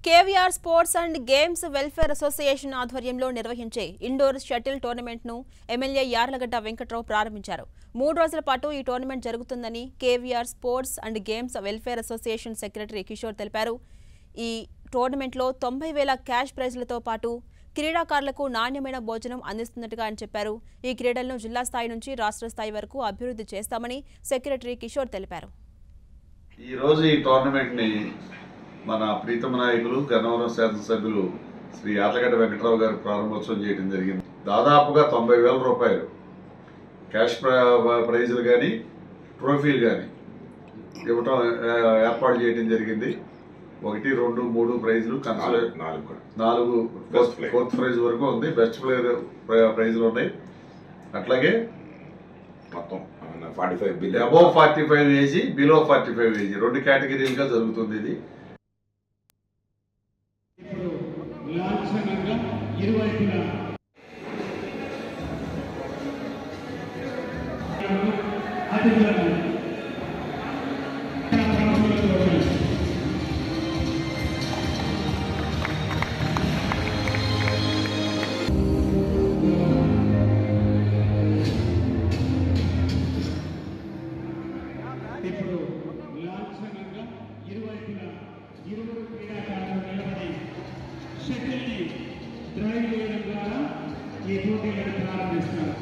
KVR sports and games welfare association ఆధ్వర్యంలో నిర్వహించే indoor shuttle టోర్నమెంట్ను ఎమ్మెల్యే యార్లగడ్డ వెంకట్రావు ప్రారంభించారు. 3 రోజుల పాటు ఈ టోర్నమెంట్ జరుగుతుందని KVR sports and games welfare association secretary Kishore తెలిపారు. ఈ టోర్నమెంట్లో 90,000 క్యాష్ ప్రైజ్లతో పాటు క్రీడాకారులకు నాణ్యమైన భోజనం అందిస్తున్నట్టుగా ఆయన చెప్పారు. ఈ క్రీడలను జిల్లా స్థాయి నుంచి రాష్ట్ర స్థాయి వరకు అభివృద్ధి చేస్తామని సెక్రటరీ కిషోర్ తెలిపారు. ఈ రోజు ఈ టోర్నమెంట్ ని మన ప్రీతమ నాయకులు గన్నవరం శాసనసభ్యులు శ్రీ యార్లగడ్డ వెంకట్రావు గారు ప్రారంభోత్సవం చేయడం జరిగింది. దాదాపుగా 90,000 రూపాయలు క్యాష్ ప్రైజులు కానీ ట్రోఫీలు కానీ ఇవ్వటం ఏర్పాటు చేయడం జరిగింది. 1, 2, 3 ప్రైజులు, 4 ఫోర్త్ ప్రైజ్ వరకు ఉంది. బెస్ట్ ప్లేయర్ ప్రైజులు ఉన్నాయి. అట్లాగే మొత్తం 45 అబోవ్ 45 ఏజీ, బిలో 45 ఏజీ 2 కేటగిరీలుగా జరుగుతుంది. ఇది ఇప్పుడు లాంఛనంగా ఇరువైపులా ఇరువురు క్రీడాకారులు నిలబడి షటిల్ని డ్రైవ్ చేయడం ద్వారా ఈ పోటీలను ప్రారంభిస్తారు.